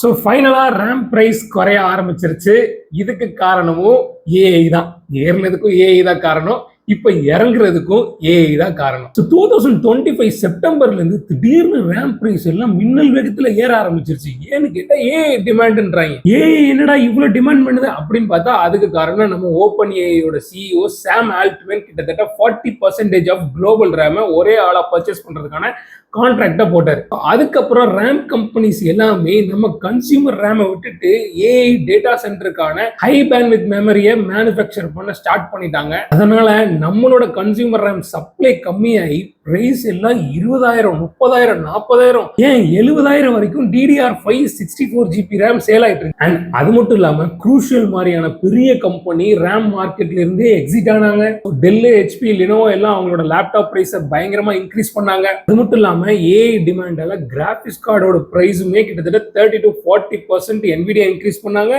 So ஃபைனலாக RAM price குறைய ஆரம்பிச்சிருச்சு. இதுக்கு காரணமும் ஏஐ தான். ஏறினதுக்கும் ஏஐ தான் காரணம். இப்போ இறங்குறதுக்கும் ஏஐ தான் காரணம். 2025 செப்டம்பர்லேருந்து திடீர்னு ரேம் ப்ரைஸ் எல்லாம் மின்னல் வேகத்தில் ஏற ஆரம்பிச்சிருச்சு. ஏன்னு கேட்டால் ஏஐ டிமாண்ட்ன்றாங்க. ஏஐ என்னடா இவ்வளோ டிமாண்ட் பண்ணுது அப்படின்னு பார்த்தா அதுக்கு காரணம் நம்ம ஓப்பன் ஏஐயோட சிஇஓ சாம் ஆல்ட்மேன் கிட்டத்தட்ட 40% ஆஃப் குளோபல் ரேமை ஒரே ஆளாக பர்ச்சேஸ் பண்ணுறதுக்கான கான்ட்ராக்டை போட்டார். அதுக்கப்புறம் ரேம் கம்பெனிஸ் எல்லாமே நம்ம கன்சியூமர் ரேமை விட்டுட்டு ஏஐ டேட்டா சென்டருக்கான ஹை பேண்ட்வித் மெமரியை மேனுஃபேக்சர் பண்ண ஸ்டார்ட் பண்ணிட்டாங்க. அதனால நம்மளோட கன்சியூமர் ரேம் சப்ளை கம்மியாகி பிரைஸ் எல்லாம் 20,000, 30,000, 40,000 ஏன் 70,000 வரைக்கும் DDR5 64GB ரேம் சேல் ஆயிட்டு இருக்கு. அண்ட் அது மட்டும் இல்லாம குரூஷியல் மாதிரியான பெரிய கம்பெனி ரேம் மார்க்கெட்ல இருந்தே எக்ஸிட் ஆனாங்க. டெல், ஹெச்பி, லினோவோ எல்லாம் அவங்களோட லேப்டாப் பிரைஸை பயங்கரமா இன்க்ரீஸ் பண்ணாங்க. அது மட்டும் இல்லாம ஏஐ டிமாண்டால கிராபிக்ஸ் கார்டோட பிரைஸுமே கிட்டத்தட்ட 30 to 40% NVIDIA இன்க்ரீஸ் பண்ணாங்க.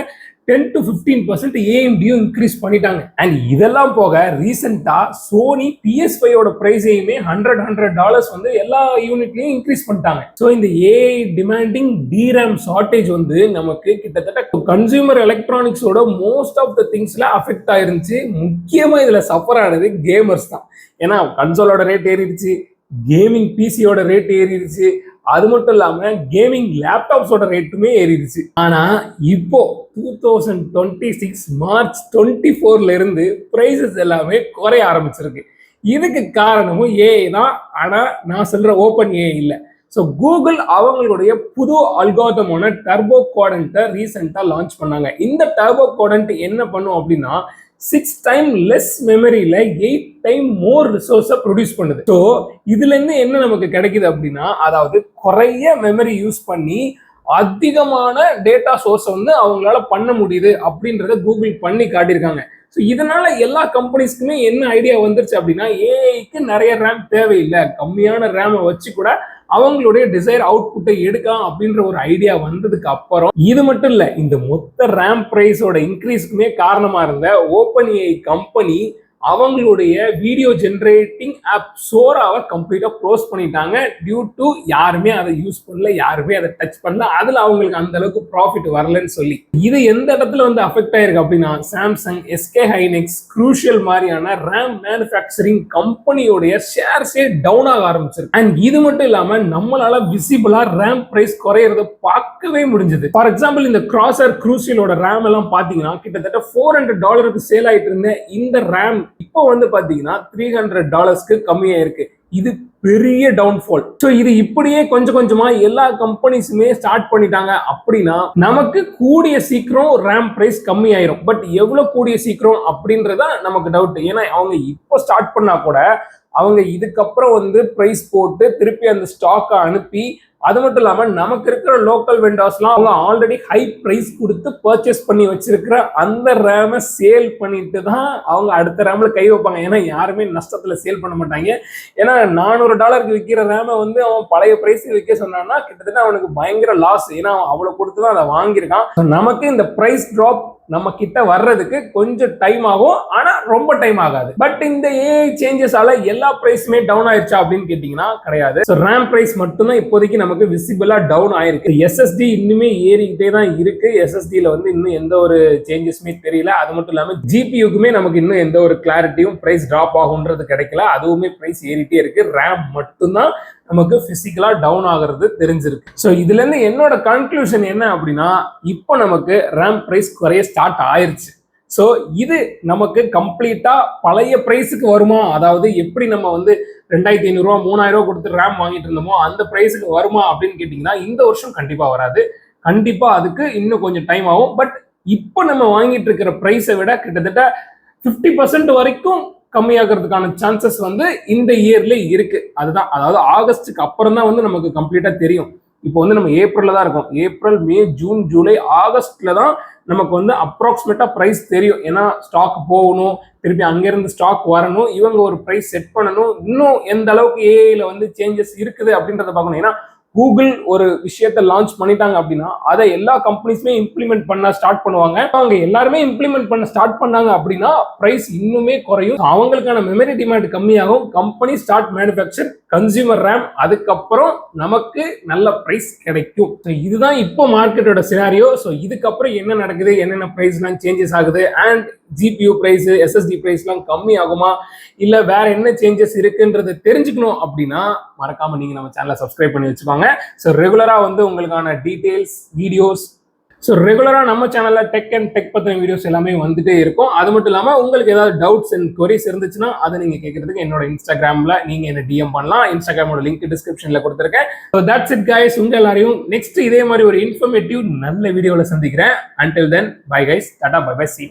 10 to 15% AMDயும் இன்க்ரீஸ் பண்ணிட்டாங்க. அண்ட் இதெல்லாம் போக ரீசெண்டா சோனி PS5 ஓட பிரைஸையுமே $100 வந்து எல்லா யூனிட்லயும் இன்க்ரீஸ் பண்ணிட்டாங்க. ஸோ இந்த ஏஐ டிமாண்டிங் DRAM ஷார்டேஜ் வந்து நமக்கு கிட்டத்தட்ட கன்சியூமர் எலக்ட்ரானிக்ஸோட மோஸ்ட் ஆஃப் த திங்ஸ்ல அஃபெக்ட் ஆயிருந்துச்சு. முக்கியமா இதுல சஃபர் ஆனது கேமர்ஸ் தான். ஏன்னா கன்சோலோட ரேட் ஏறிடுச்சு, கேமிங் பிசியோட ரேட் ஏறிடுச்சு, அது மட்டும் இல்லாம கேமிங் லேப்டாப்ஸோட ரேட்டுமே ஏறிடுச்சு. ஆனா இப்போ 2026 மார்ச் 24ல இருந்து பிரைசஸ் எல்லாமே குறைய ஆரம்பிச்சிருக்கு. இதுக்கு காரணமும் ஏஐ தான். ஆனா நான் சொல்ற ஓப்பன் ஏஐ இல்ல. ஸோ கூகுள் அவங்களுடைய புது அல்காரிதமான டர்போ கோடன்ட்டை ரீசெண்டா லான்ச் பண்ணாங்க. இந்த டர்போ கோடன்ட் என்ன பண்ணும் அப்படின்னா 6 times லெஸ் மெமரியில 8 times மோர் ரிசோர்ஸை ப்ரொடியூஸ் பண்ணுது. ஸோ இதுல இருந்து என்ன நமக்கு கிடைக்குது அப்படின்னா, அதாவது குறைய மெமரி யூஸ் பண்ணி அதிகமான டேட்டா சோர்ஸ் வந்து அவங்களால பண்ண முடியுது அப்படின்றத கூகுள் பண்ணி காட்டியிருக்காங்க. ஸோ இதனால எல்லா கம்பெனிஸ்க்குமே என்ன ஐடியா வந்துருச்சு அப்படின்னா, ஏஐக்கு நிறைய ரேம் தேவையில்லை, கம்மியான ரேமை வச்சு கூட அவங்களுடைய டிசைர் அவுட்புட்டை எடுக்கலாம் அப்படின்ற ஒரு ஐடியா வந்ததுக்கு அப்புறம், இது மட்டும் இல்ல, இந்த மொத்த ரேம் பிரைஸோட இன்க்ரீஸ்க்குமே காரணமா இருந்த ஓப்பன் ஏஐ கம்பெனி அவங்களுடைய வீடியோ ஜெனரேட்டிங் ஆப் சோராவை கம்ப்ளீட்டா க்ளோஸ் பண்ணிட்டாங்க. டியூ டு யாருமே அதை யூஸ் பண்ணல, யாருமே அதை டச் பண்ணல, அதுல அவங்களுக்கு அந்த அளவுக்கு ப்ராஃபிட் வரலன்னு சொல்லி. இது எந்த இடத்துல வந்து அஃபெக்ட் ஆயிருக்கு அப்படின்னா, சாம்சங், SK ஹைனெக்ஸ், குரூஷியல் மாதிரியான ரேம் மேனுஃபேக்சரிங் கம்பெனியோடைய ஷேர்ஸே டவுன் ஆக ஆரம்பிச்சிருக்கு. அண்ட் இது மட்டும் இல்லாம நம்மளால விசிபிளா ரேம் பிரைஸ் குறையறத பார்க்கவே முடிஞ்சது. ஃபார் எக்ஸாம்பிள், இந்த கிராசர் குரூஷியலோட ரேம் எல்லாம் பாத்தீங்கன்னா கிட்டத்தட்ட $400 சேல் ஆயிட்டு இருந்த இந்த ரேம் இப்போ வந்து பாத்தீங்கன்னா $300 கம்மியா இருக்கு. இது பெரிய டவுன்ஃபால். ஸோ இது இப்படியே கொஞ்சம் கொஞ்சமா எல்லா கம்பெனிஸுமே ஸ்டார்ட் பண்ணிட்டாங்க அப்படின்னா நமக்கு கூடிய சீக்கிரம் ரேம் பிரைஸ் கம்மி ஆயிரும். பட் எவ்வளவு கூடிய சீக்கிரம் அப்படின்றத நமக்கு டவுட். ஏன்னா அவங்க இப்போ ஸ்டார்ட் பண்ணா கூட அவங்க இதுக்கப்புறம் வந்து பிரைஸ் போட்டு திருப்பி அந்த ஸ்டாக்கை அனுப்பி, அது மட்டும் இல்லாம நமக்கு இருக்கிற லோக்கல் வெண்டர்ஸ்லாம் அவங்க ஆல்ரெடி ஹை பிரைஸ் கொடுத்து பர்ச்சேஸ் பண்ணி வச்சிருக்கிற அந்த ரேமை சேல் பண்ணிட்டு தான் அவங்க அடுத்த ரேம்ல கை வைப்பாங்க. ஏன்னா யாருமே நஷ்டத்துல சேல் பண்ண மாட்டாங்க. ஏன்னா $400 விற்கிற ரேமை வந்து அவன் பழைய பிரைஸ் விற்க சொன்னான்னா கிட்டத்தட்ட அவனுக்கு பயங்கர லாஸ். ஏன்னா அவன் அவ்வளவு கொடுத்து தான் அதை வாங்கியிருக்கான். நமக்கு இந்த பிரைஸ் டிராப் நம்ம கிட்ட வர்றதுக்கு கொஞ்சம் டைம் ஆகும், ஆனா ரொம்ப டைம் ஆகாது. பட் இந்த ஏஐ சேஞ்சஸால எல்லா பிரைஸுமே டவுன் ஆயிருச்சா அப்படின்னு கேட்டீங்கன்னா கிடையாது. ரேம் பிரைஸ் மட்டும்தான் இப்போதைக்கு நமக்கு விசிபிளா டவுன் ஆயிருக்கு. SSD இன்னுமே ஏறிக்கிட்டே தான் இருக்கு. SSDல வந்து இன்னும் எந்த ஒரு சேஞ்சஸுமே தெரியல. அது மட்டும் இல்லாம GPUக்குமே நமக்கு இன்னும் எந்த ஒரு கிளாரிட்டியும் பிரைஸ் டிராப் ஆகுன்றது கிடைக்கல. அதுவுமே பிரைஸ் ஏறிட்டே இருக்கு. ரேம் மட்டும்தான் நமக்கு பிசிக்கலா டவுன் ஆகிறது தெரிஞ்சிருக்கு. ஸோ இதுல இருந்து என்னோட கன்க்ளூஷன் என்ன அப்படின்னா, இப்போ நமக்கு ரேம் பிரைஸ் குறைய ஸ்டார்ட் ஆயிருச்சு. ஸோ இது நமக்கு கம்ப்ளீட்டா பழைய பிரைஸுக்கு வருமா, அதாவது எப்படி நம்ம வந்து 2,500, 3,000 கொடுத்து ரேம் வாங்கிட்டு இருந்தோமோ அந்த பிரைஸுக்கு வருமா அப்படின்னு கேட்டீங்கன்னா இந்த வருஷம் கண்டிப்பா வராது. கண்டிப்பா அதுக்கு இன்னும் கொஞ்சம் டைம் ஆகும். பட் இப்போ நம்ம வாங்கிட்டு இருக்கிற பிரைஸை விட கிட்டத்தட்ட 50% வரைக்கும் கம்மியாகிறதுக்கான சான்சஸ் வந்து இந்த இயர்ல இருக்கு. அதுதான், அதாவது ஆகஸ்டுக்கு அப்புறம் தான் வந்து நமக்கு கம்ப்ளீட்டா தெரியும். இப்போ வந்து நம்ம ஏப்ரல்ல தான் இருக்கோம். ஏப்ரல், மே, ஜூன், ஜூலை, ஆகஸ்ட்ல தான் நமக்கு வந்து அப்ராக்சிமேட்டா பிரைஸ் தெரியும். ஏன்னா ஸ்டாக் போகணும், திருப்பி அங்கிருந்து ஸ்டாக் வரணும், இவங்க ஒரு பிரைஸ் செட் பண்ணணும், இன்னும் எந்த அளவுக்கு ஏஐல வந்து சேஞ்சஸ் இருக்குது அப்படின்றத பார்க்கணும். ஏன்னா கூகுள் ஒரு விஷயத்தை லான்ச் பண்ணிட்டாங்க அப்படின்னா அதை எல்லா கம்பெனிஸுமே இம்ப்ளிமெண்ட் பண்ண ஸ்டார்ட் பண்ணுவாங்க. அவங்க எல்லாருமே இம்ப்ளிமெண்ட் பண்ண ஸ்டார்ட் பண்ணாங்க அப்படின்னா பிரைஸ் இன்னுமே குறையும். அவங்களுக்கான மெமரி டிமாண்ட் கம்மியாகும். Company start manufacture consumer RAM, அதுக்கப்புறம் நமக்கு நல்ல பிரைஸ் கிடைக்கும். ஸோ இதுதான் இப்போ மார்க்கெட்டோட சினாரியோ. ஸோ இதுக்கப்புறம் என்ன நடக்குது, என்னென்ன பிரைஸ்லாம் சேஞ்சஸ் ஆகுது, அண்ட் ஜிபியூ பிரைஸ், எஸ்எஸ்டி பிரைஸ்லாம் கம்மி ஆகுமா, இல்ல வேற என்ன சேஞ்சஸ் இருக்குன்றது தெரிஞ்சுக்கணும் அப்படின்னா மறக்காம நீங்க நம்ம சேனலை சப்ஸ்கிரைப் பண்ணி வச்சுக்கோங்க. ஸோ ரெகுலரா வந்து உங்களுக்கான டீடைல்ஸ் வீடியோஸ், ஸோ ரெகுலரா நம்ம சேனல்ல டெக் அண்ட் டெக் பத்தின வீடியோஸ் எல்லாமே வந்துட்டே இருக்கும். அது மட்டும் இல்லாம உங்களுக்கு ஏதாவது டவுட்ஸ் அண்ட் queries இருந்துச்சுன்னா அதை நீங்க கேட்கறதுக்கு என்னோட இன்ஸ்டாகிராம்ல நீங்க என்ன டிஎம் பண்ணலாம். இன்ஸ்டாகிராமோட லிங்க் டிஸ்கிரிப்ஷன்ல கொடுத்துருக்கேன். So that's it guys. உங்க எல்லாரையும் நெக்ஸ்ட் இதே மாதிரி ஒரு இன்ஃபர்மேட்டிவ் நல்ல வீடியோல சந்திக்கிறேன். Until then bye guys, tata bye bye, see you.